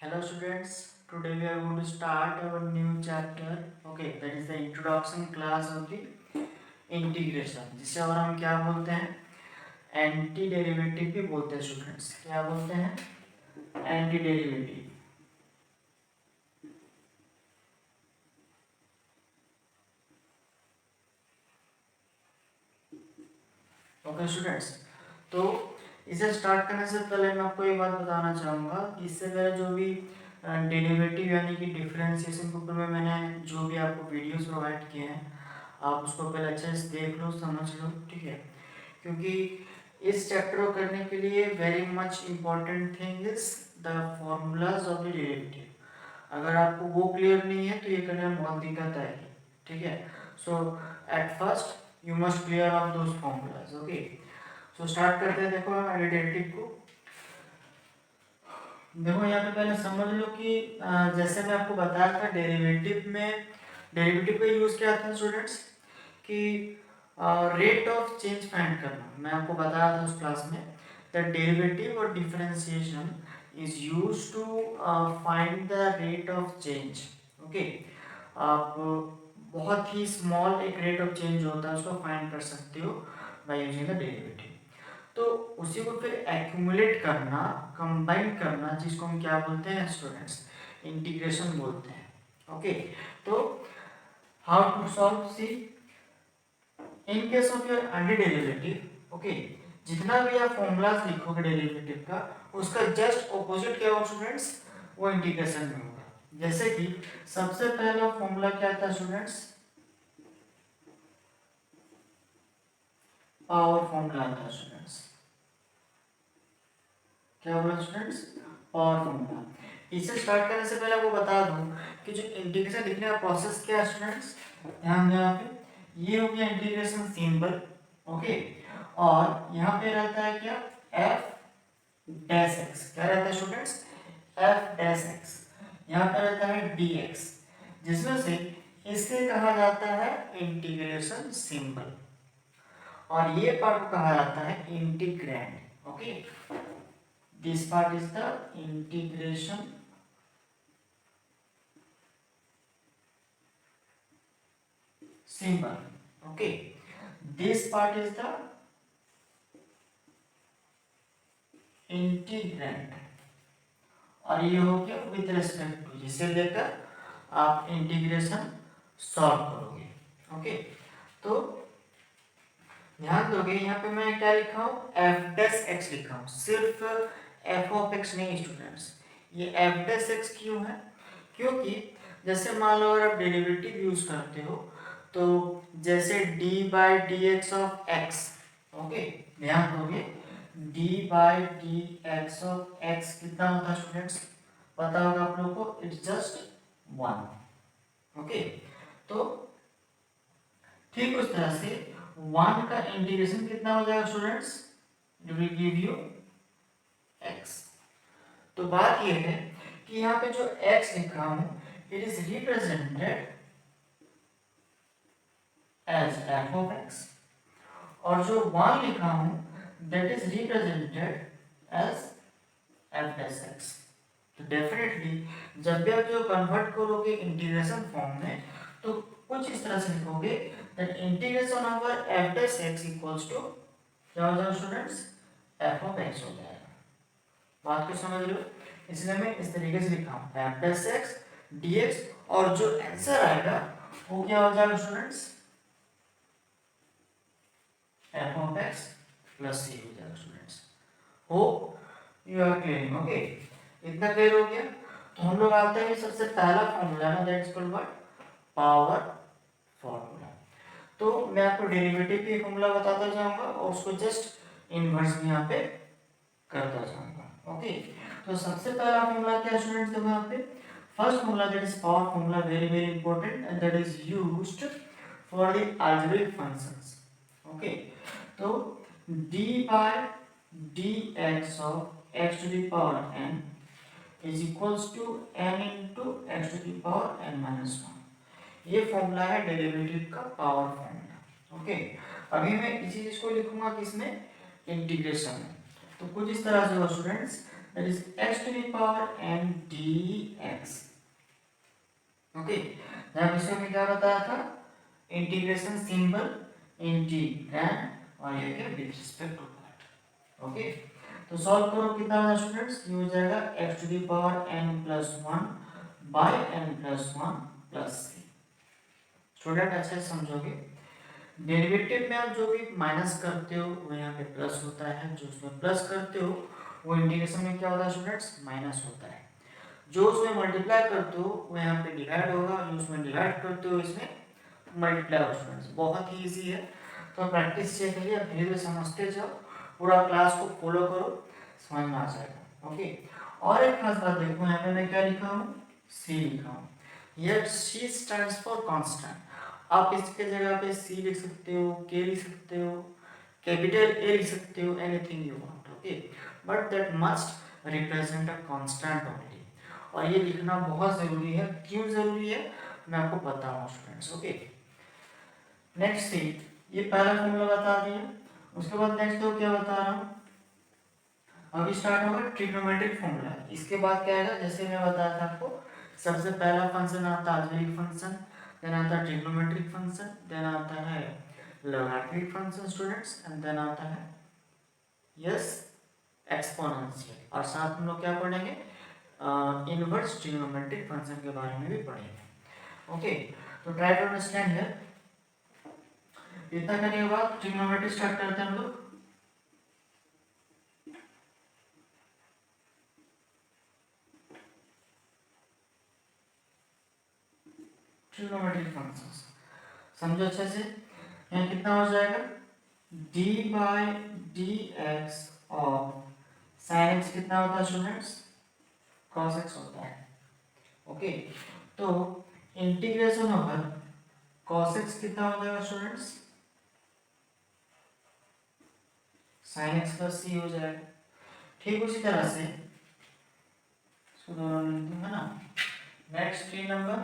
Hello students, today we are going to start our new chapter. Okay, that is the introduction class of the integration. जिसे और हम क्या बोलते हैं? Anti derivative भी बोलते हैं स्टूडेंट्स. क्या बोलते हैं? Anti derivative. ओके स्टूडेंट्स, तो इसे स्टार्ट करने से पहले मैं आपको एक बात बताना चाहूँगा कि इससे पहले जो भी डेरिवेटिव यानी कि डिफरेंशिएशन के ऊपर में मैंने जो भी आपको वीडियोस प्रोवाइड किए हैं, आप उसको पहले अच्छे से देख लो, समझ लो, ठीक है? क्योंकि इस चैप्टर को करने के लिए very much important thing is the formulas of the derivative. अगर आपको वो क्लियर नहीं है तो ये करने में बहुत दिक्कत आएगी, ठीक है? So at first you must clear of those formulas. Okay, so start करते हैं. देखो डेरिवेटिव को देखो यहाँ पे पहले समझ लो कि जैसे मैं आपको बताया था डेरिवेटिव का यूज क्या था स्टूडेंट्स कि रेट ऑफ चेंज फाइंड करना. मैं आपको बताया था उस क्लास में दैट डेरिवेटिव और differentiation is used to find the rate of change. Okay, आप बहुत ही स्मॉल एक रेट ऑफ चेंज होता है उसको फाइंड कर सकते हो बाय यूजिंग द डेरिवेटिव. तो उसी को फिर एक्यूमुलेट करना, कंबाइन करना, जिसको हम क्या बोलते हैं स्टूडेंट्स? इंटीग्रेशन बोलते हैं. ओके, तो how to solve? See, in case of your anti derivative, okay, जितना भी आप फॉर्मूलाज लिखोगे डेरिवेटिव का, उसका जस्ट ऑपोजिट क्या होगा स्टूडेंट्स? वो इंटीग्रेशन में होगा. जैसे कि सबसे पहला फॉर्मूला क्या था स्टूडेंट्स? पावर फॉर्मूला था स्टूडेंट्स. क्या बोला स्टूडेंट्स? Power formula. इसे स्टार्ट करने से पहले आपको बता दूं कि जो इंटीग्रेशन लिखने का प्रोसेस क्या है स्टूडेंट्स, ध्यान दें. यहाँ पे ये हो गया इंटीग्रेशन सिंबल. ओके, और यहाँ पे रहता है क्या? F dash x. क्या रहता है स्टूडेंट्स? F dash x. यहाँ पे रहता है डी एक्स, जिसमें से इसे कहा जाता है इंटीग्रेशन सिंबल, और ये पार्ट को कहा जाता है integrand. Okay, this part is the integration symbol. Okay, this part is the integrand, और ये हो गया विद रेस्पेक्ट टू, जिसे लेकर आप इंटीग्रेशन सॉल्व करोगे. ओके, तो ध्यान दोगे यहाँ पे मैं क्या लिखा हूँ? एफ डैश एक्स लिखा हूँ. सिर्फ एफ ऑफ एक्स नहीं स्टूडेंट्स, ये एफ डैश एक्स क्यों है? क्योंकि जैसे मान लो अगर आप डेरिवेटिव यूज करते हो तो जैसे d by d x of x. Okay, ध्यान दोगे d by d x of x कितना होता है स्टूडेंट्स? पता होगा आप लोगों को, इट्स जस्ट 1. ओके, तो ठीक उस तरह से 1 का इंटीग्रेशन कितना हो जाएगा students? It will give you x. तो बात ये है कि यहाँ पे जो x लिखा हूं it is represented as f of x, और जो 1 लिखा हूं that is represented as f dash x. तो डेफिनेटली जब भी आप जो कन्वर्ट करोगे इंटीग्रेशन फॉर्म में तो कुछ इस तरह से लिखोगे that integration over f dash x equals to क्या हो जाएगा स्टूडेंट्स? f ऑफ x हो जाएगा. बात को समझ लो, इसलिए मैं इस तरीके से लिखा हूं f डैश x dx, और जो आंसर आएगा वो क्या हो जाएगा students? f of x plus c हो जाएगा students. Hope you are clear. Okay, इतना क्लियर हो गया. तो हम लोग आते हैं सबसे पहला फॉर्मूला है that is called power formula. तो मैं आपको डेरिवेटिव की फॉर्मूला बताता जाऊंगा और उसको जस्ट इनवर्स भी यहाँ पे करता जाऊंगा. ओके, तो सबसे पहला फॉर्मूला क्या स्टूडेंट्स? देखो यहाँ पे first formula that is power formula, very very important, and that is used for the algebraic functions. Okay, तो d by dx of x to the power n is equals to n into x to the power n minus 1. ये formula है derivative का power formula. Okay, अभी मैं इसी चीज को लिखूंगा किसमें? इंटीग्रेशन में. तो कुछ इस तरह से हो students that is x to the power n dx। Okay, यहाँ विषय में क्या बताया था, इंटीग्रेशन सिंबल इंटीग्रैंड और ये क्या with respect to that. Okay, तो सॉल्व करो, कितना होगा स्टूडेंट्स, ये हो जाएगा x to the power n plus 1 by n plus 1 plus c। Student अच्छे से समझोगे, डेरिवेटिव में आप जो भी माइनस करते हो वो यहाँ पे प्लस होता है, जो उसमें प्लस करते हो वो इंटीग्रेशन में क्या होता है स्टूडेंट्स, माइनस होता है। जो उसमें मल्टीप्लाई करते हो वो यहाँ पे डिवाइड होगा, जो उसमें डिवाइड करते हो इसमें मल्टीप्लाई होगा स्टूडेंट्स। बहुत ही इजी है, तो प्रैक्टिस से करिए, धीरे धीरे समझते जाओ, पूरा क्लास को फॉलो करो, समझ में आ जाएगा। ओके, और एक खास बात देखो, यहाँ पे मैं क्या लिखा हूँ, सी लिखा हूँ। यह सी स्टैंड्स फॉर कांस्टेंट। आप इसके जगह पे सी लिख सकते हो, के लिख सकते हो, कैपिटल ए लिख सकते हो, anything you want. Okay, but that must represent a constant only. और ये लिखना बहुत जरूरी है। क्यों जरूरी है मैं आपको बताऊंगा स्टूडेंट्स। ओके, नेक्स्ट सी, ये पहला फॉर्मूला बता दिया, उसके बाद नेक्स्ट तो क्या बता रहा हूँ, अभी स्टार्ट होगा ट्रिग्नोमेट्रिक फॉर्मूला। इसके बाद क्या आएगा, जैसे मैं बताया था आपको, सबसे पहला फंक्शन आता है अलजेब्रिक फंक्शन, देन आता है ट्रिग्नोमेट्रिक फंक्शन, देन आता है logarithmic function students, and then आता है यस एक्सपोनेंशियल। और साथ में लोग क्या पढ़ेंगे, इनवर्स ट्रिग्नोमेट्रिक फंक्शन के बारे में भी पढ़ेंगे। ओके, तो ट्राई टू अंडरस्टैंड है। इतना करने के बाद ट्रिग्नोमेट्री स्टार्ट करते हैं हम लोग। ट्रिग्नोमेट्रिक फंक्शंस समझो अच्छे से। यहाँ कितना हो जाएगा, d बाई डी एक्स और साइन एक्स कितना होता है स्टूडेंट्स, cos x होता है। ओके, तो इंटीग्रेशन ओवर cos x कितना हो जाएगा students, sin x plus c हो जाएगा। ठीक उसी तरह से इसको दोनों लिख दूंगा ना। Next 3 number,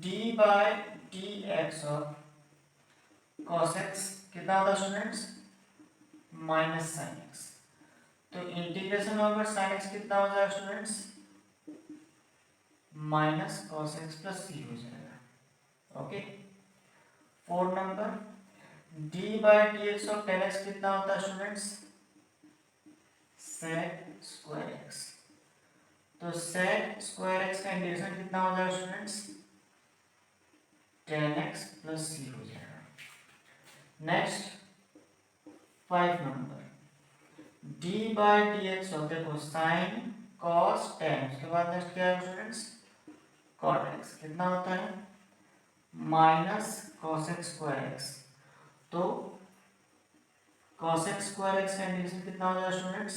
d by d x और cos x कितना होता है स्टूडेंट्स, माइनस sin x। तो इंटीग्रेशन ओवर sin x कितना हो जाएगा students, minus cos x plus c हो जाएगा। Okay, 4 number, d by d x और tan x कितना होता है स्टूडेंट्स, sec स्क्वायर x। तो sec स्क्वायर x का इंटीग्रेशन कितना हो जाएगा students, tan x plus c हो जाएगा। Next 5 number, d by d x और देखो sin cos tan, उसके बाद नेक्स्ट क्या है स्टूडेंट्स, cot x कितना होता है, minus cos x square x। तो cos x स्क्वायर x का इंटीग्रेशन कितना हो जाएगा students,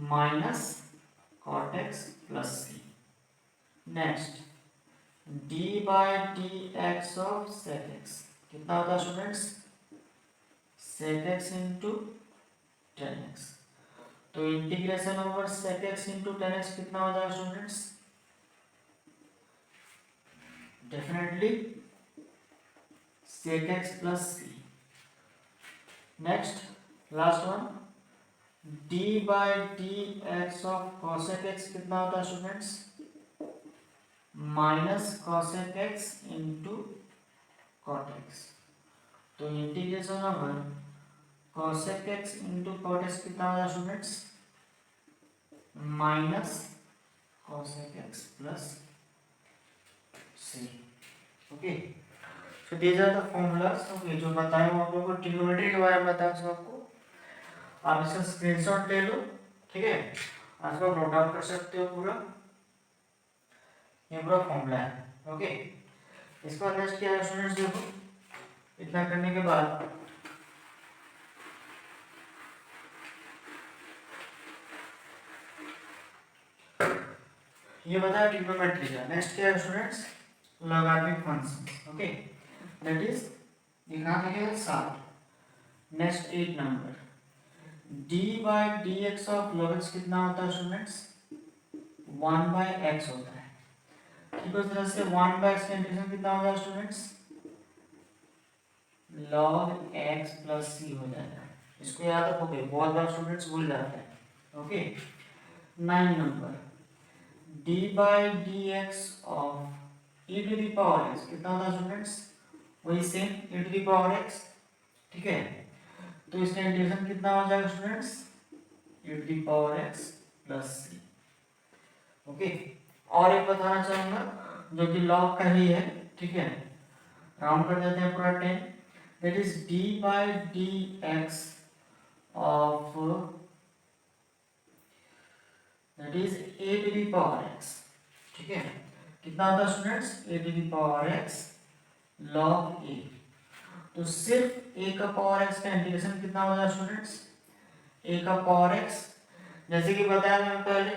minus cot x plus c। Next d by d x of sec x कितना होता है students, sec x into tan x। तो integration over sec x into tan x कितना हो जाएगा students, definitely sec x plus c। Next last one, d by d x of cosec x कितना होता है students, minus cosec x into cot x। तो integration over cosec x into cot x कितना होगा students, minus cosec x plus c। Okay, so these are the formulas. Okay, जो बताया हूँ आप लोगों को, ट्रिग्नोमेट्री के बारे में बताया आपको, आप इसका स्क्रीनशॉट ले लो, ठीक है, आप इसको नोट डाउन कर सकते हो पूरा, ये पूरा फॉर्मूला है। ओके, इसका नेक्स्ट क्या है स्टूडेंट्स, देखो इतना करने के बाद ये बताया ट्रिग्नोमेट्री का। नेक्स्ट क्या है students, logarithmic function. Okay, that is दिखाने के 7। Next 8 number, d by d x of log x कितना होता है स्टूडेंट्स, 1 बाई एक्स होता है। ठीक उस तरह से 1 बाई एक्स का इंटीग्रेशन कितना होगा students, log x plus c हो जाएगा। इसको याद रखोगे, बहुत बार स्टूडेंट्स भूल जाते हैं। Okay, 9 number d by d x of e to the power x कितना होता है स्टूडेंट्स, वही same e to the power x, ठीक है। तो इसका इंटीग्रेशन कितना हो जाएगा students, e to the power x plus c। Okay, और एक बताना चाहूंगा जो कि log का ही है, ठीक है, राउंड कर देते हैं पूरा 10, that is d by dx of that is a to the power x, ठीक है। कितना होता है students, a to the power x log a। तो सिर्फ a का पावर x का इंटीग्रेशन कितना हो जाएगा स्टूडेंट्स, a का पावर x, जैसे कि बताया मैंने पहले,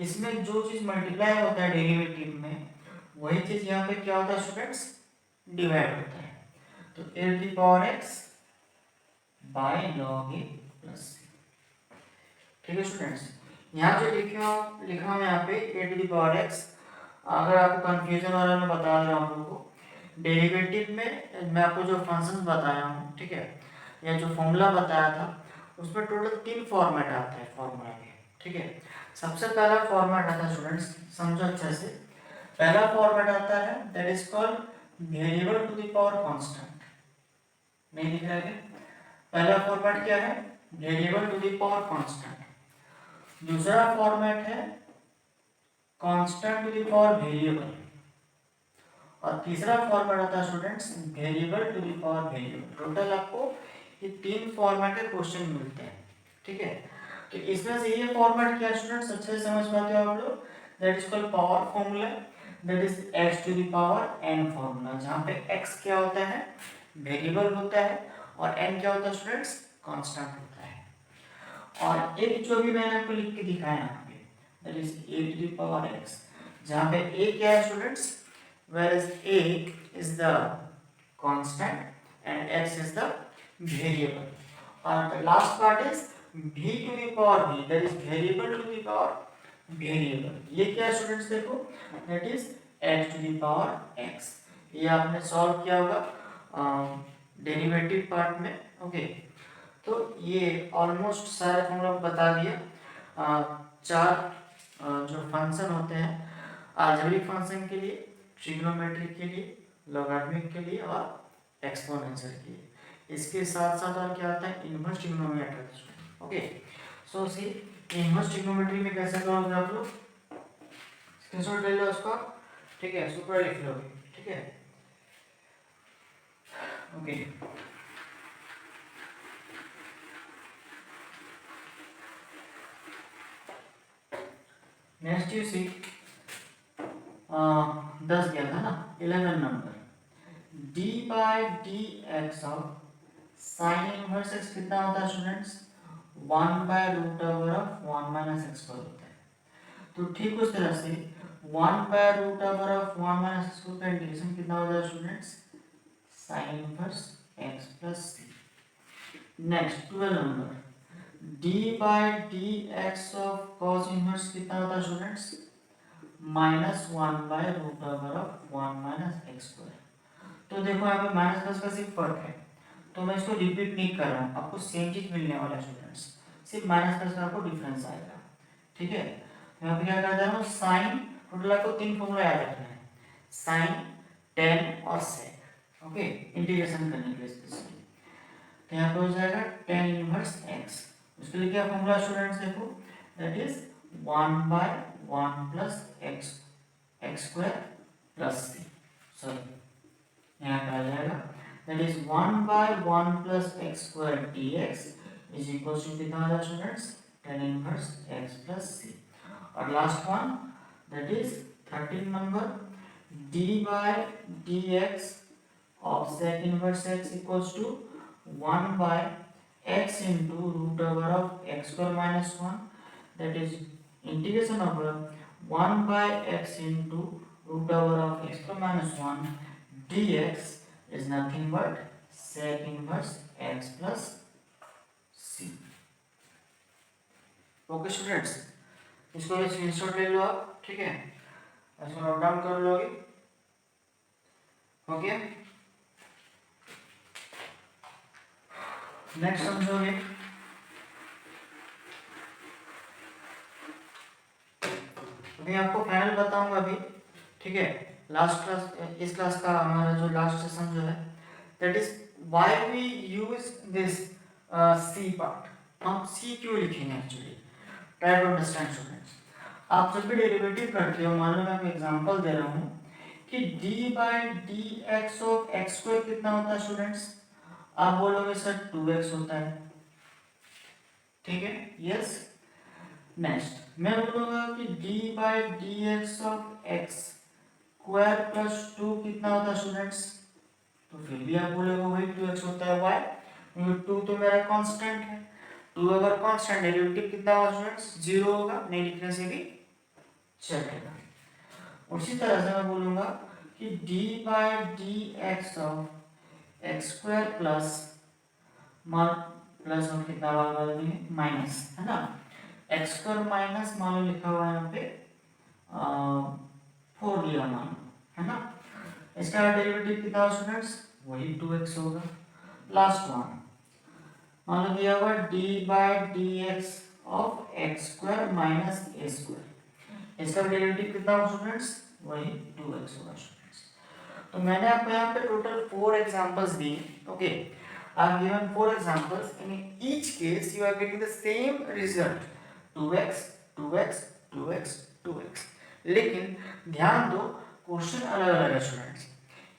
इसमें जो चीज मल्टीप्लाई होता है डेरिवेटिव में, वही चीज यहाँ पे क्या होता है स्टूडेंट्स, डिवाइड होता है। तो a to the power x by log a plus c, ठीक है स्टूडेंट्स। यहाँ जो लिखा हूँ यहाँ पे a to the power x, अगर आपको कंफ्यूजन हो रहा है मैं बता रहा हूँ आप लोगों को, डेरिवेटिव में मैं आपको जो फंक्शन बताया हूँ, ठीक है, या जो फॉर्मूला बताया था, उसमें टोटल 3 फॉर्मेट आता है फॉर्मूला में, ठीक है। सबसे पहला फॉर्मेट आता है स्टूडेंट्स, समझो अच्छे से, पहला फॉर्मेट आता है that is called variable to the power constant, नहीं दिख रहा है क्या? पहला फॉर्मेट क्या है, variable to the power constant. दूसरा फॉर्मेट है constant to the power variable, और तीसरा फॉर्मेट आता है students variable to the power variable. Total आपको ये 3 फॉर्मेट के क्वेश्चन मिलते हैं, ठीक है। तो इसमें से ये फॉर्मेट क्या स्टूडेंट्स अच्छे से समझ पाते हो आप लोग, that is called power formula, that is x to the power n फॉर्मूला, जहाँ पे x क्या होता है, वेरिएबल होता है, और n क्या होता है स्टूडेंट्स, कांस्टेंट होता है। और एक जो भी मैंने आपको लिख के दिखाया यहाँ पे, that is a to the power x, जहाँ पे a क्या है students, whereas a is the constant and x is the variable, and the last part is v to the power v, that is variable to the power variable। ये क्या students देखो, that is x to the power x। ये आपने solve किया होगा derivative part में, okay. तो ये ऑलमोस्ट सारे फॉर्मूला बता दिया। 4 जो फंक्शन होते हैं अलजेब्रिक फंक्शन के लिए, ट्रिग्नोमेट्रिक के लिए, लॉगरिथमिक के लिए और एक्सपोनेंशियल के लिए। इसके साथ साथ और क्या आता है, इनवर्स ट्रिग्नोमेट्री। ओके, सो सी इनवर्स ट्रिग्नोमेट्री में कैसे करोगे आप लोग, स्क्रीनशॉट ले लो उसका, ठीक है, सुपर लिख लोगे, ठीक है। ओके, नेक्स्ट यू सी 10 गया था ना, 11 number d by d x of sine inverse x कितना होता है students, 1 by root over of 1 minus x square होता है। तो ठीक उस तरह से 1 by root over of 1 minus x square का इंटीग्रेशन कितना हो जाएगा students, sine inverse x plus c। Next 12 number d by d x of cos inverse कितना होता है students, minus 1 by root over of 1 minus x square. तो देखो यहाँ पे माइनस प्लस का सिर्फ फर्क है, तो मैं इसको रिपीट नहीं कर रहा हूँ, आपको सेम चीज मिलने वाला है स्टूडेंट्स, सिर्फ माइनस प्लस का आपको डिफरेंस आएगा, ठीक है। यहाँ पे क्या करता है, साइन, टोटल आपको 3 फॉर्मूला याद रखना है, साइन, टेन और सेक, ओके, इंटीग्रेशन करने के लिए स्पेशली। तो यहाँ पे हो जाएगा टेन इनवर्स एक्स, उसके लिए क्या फॉर्मूला स्टूडेंट्स देखो, that is 1 by 1 plus x square plus c, sorry यहाँ पे आ जाएगा, that is 1 by 1 plus x square dx is equal to कितना आ जाएगा students, tan inverse x plus c। और last one that is 13 number d by dx of sec inverse x equals to 1 by x into root over of x square minus 1, that is integration of 1 by x into root over of x square minus 1 dx is nothing but sec inverse x plus c। Okay students, इसको भी screenshot ले लो आप, ठीक है, इसको note down कर लोगे, हो गया। नेक्स्ट समझोगे अभी आपको फाइनल बताऊंगा अभी, ठीक है। लास्ट क्लास, इस क्लास का हमारा जो लास्ट सेशन जो है, that is why we use this C part. हम सी क्यों लिखेंगे actually, try to understand students. आप जब भी डेरिवेटिव करते हो, मान लो मैं आपको एग्जांपल दे रहा हूँ कि d by d x of x square कितना होता है स्टूडेंट्स, आप बोलोगे सर 2x होता है, ठीक है, यस। नेक्स्ट मैं बोलूंगा कि d by d x of x square plus 2 कितना होता है स्टूडेंट्स, तो फिर भी आप बोलोगे वही 2x होता है। वाई, क्योंकि 2 तो मेरा कांस्टेंट है, 2 अगर कांस्टेंट डेरिवेटिव कितना होगा स्टूडेंट्स, 0 होगा, नहीं लिखने से भी चलेगा। उसी तरह से मैं बोलूंगा कि d by d x of x square plus मान प्लस और कितना बार माइनस, है ना, एक्स स्क्वायर माइनस मान लो लिखा हुआ है यहाँ पे 4 लिया मान, है ना, इसका डेरिवेटिव कितना होगा स्टूडेंट्स, वही 2x होगा। लास्ट वन मान लो दिया हुआ d by d x of x square minus A square, इसका डेरिवेटिव कितना होगा स्टूडेंट्स, वही 2x होगा स्टूडेंट्स। तो मैंने आपको यहाँ पे टोटल 4 एग्जांपल्स दिए, okay. I have given 4 examples. In each case, you are getting the same result, 2x, 2x, 2x, 2x. लेकिन ध्यान दो, क्वेश्चन अलग अलग है स्टूडेंट्स।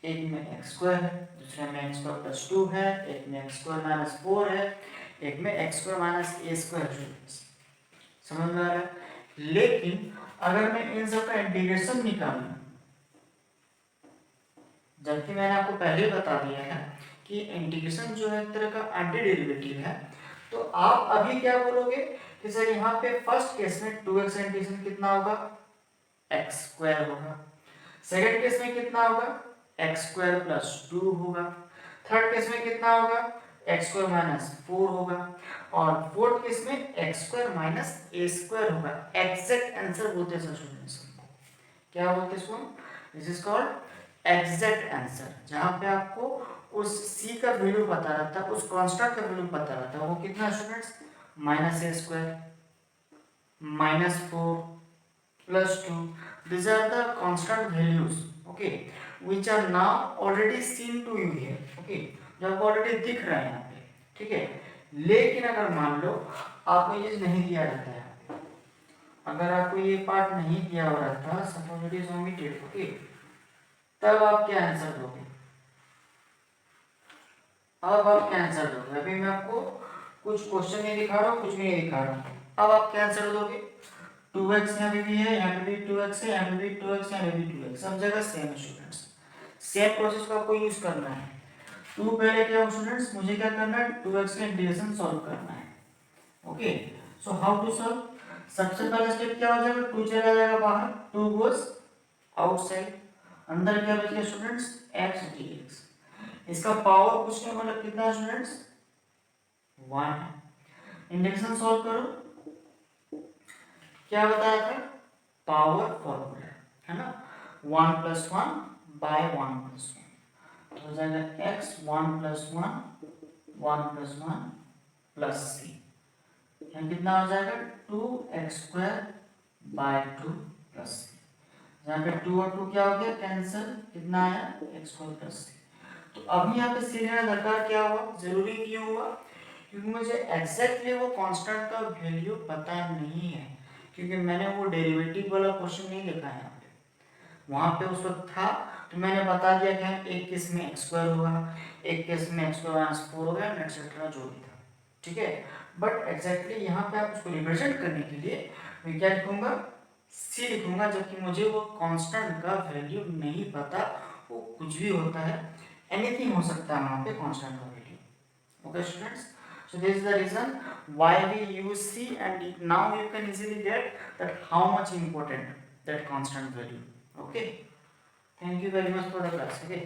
एक में एक्स स्क्वायर है, दूसरे में एक्स स्क्वायर प्लस 2 है, एक में एक्स स्क्वायर माइनस 4 है, एक में एक्स स्क्वायर माइनस ए स्क्वायर स्टूडेंट्स, समझ में आ रहा है। लेकिन अगर मैं इन सब का इंटीग्रेशन निकालूं, जबकि मैंने आपको पहले ही बता दिया है कि इंटीग्रेशन जो है एक तरह का एंटी डेरिवेटिव है, तो आप अभी क्या बोलोगे कि सर यहाँ पे फर्स्ट केस में 2x इंटीग्रेशन कितना होगा, x स्क्वायर होगा, सेकंड केस में कितना होगा, x स्क्वायर प्लस 2 होगा, थर्ड केस में कितना होगा, x स्क्वायर माइनस 4 होगा, और फोर्थ केस में x square minus a square होगा। एग्जैक्ट आंसर बोलते हैं स्टूडेंट्स, क्या बोलते हैं इसको, this is called exact answer. जहां पे आपको उस c का वैल्यू पता रहता है, उस कांस्टेंट का वैल्यू पता रहता है, वो कितना students, minus A square minus 4 plus 2, these are the constant values, okay, which are now already seen to you here, okay, जो आपको ऑलरेडी दिख रहा है यहाँ पे, ठीक है। लेकिन अगर मान लो आपको ये नहीं दिया रहता है, अगर आपको ये पार्ट नहीं दिया हुआ रहता, suppose it is omitted, okay, तब आप क्या आंसर दोगे, अब आप क्या आंसर दोगे। अभी मैं आपको कुछ क्वेश्चन नहीं दिखा रहा हूँ, कुछ भी नहीं दिखा रहा हूँ, अब आप क्या आंसर दोगे, 2x यहाँ पे भी है, यहाँ पे भी 2x है, यहाँ पे भी 2x, यहाँ पे भी 2x, सब जगह सेम है स्टूडेंट्स। सेम प्रोसेस को आपको यूज करना है। 2 पहले क्या हो स्टूडेंट्स, मुझे क्या करना है, 2x का इंटीग्रेशन सॉल्व करना है, okay. So how to solve, सबसे पहला स्टेप क्या हो जाएगा, 2 चला जाएगा बाहर, 2 गोस आउटसाइड, अंदर क्या बच गया स्टूडेंट्स, x dx, इसका पावर कुछ नहीं मतलब कितना स्टूडेंट्स, 1 है। इंटीग्रेशन सॉल्व करो, क्या बताया था, पावर फॉर्मूला, है ना, 1 + 1 बाय 1 + 1, तो हो जाएगा x 1 + 1 1 + 1 प्लस c, यहाँ कितना हो जाएगा 2x² बाय 2 प्लस c, यहाँ पे 2 और 2 क्या हो गया कैंसिल, कितना आया x² प्लस c। तो अभी यहाँ पे सी लेना दरकार क्या हुआ, जरूरी क्यों हुआ, क्योंकि मुझे एग्जैक्टली वो कांस्टेंट का वैल्यू पता नहीं है, क्योंकि मैंने वो डेरिवेटिव वाला क्वेश्चन नहीं लिखा है यहाँ पे, वहाँ पे उस वक्त था तो मैंने बता दिया कि एक केस में x स्क्वायर होगा, एक केस में x स्क्वायर माइनस 4 होगा, एटसेट्रा जो भी था, ठीक है। बट एग्जैक्टली यहाँ पे आप उसको रिप्रेजेंट करने के लिए मैं क्या लिखूंगा, c लिखूंगा, जबकि मुझे वो कांस्टेंट का वैल्यू नहीं पता, वो कुछ भी होता है, एनीथिंग हो सकता है वहाँ पे कांस्टेंट का value, okay students. So this is the reason why we use C, and now you can easily get that how much important that constant value. Okay. Thank you very much for the class. Okay.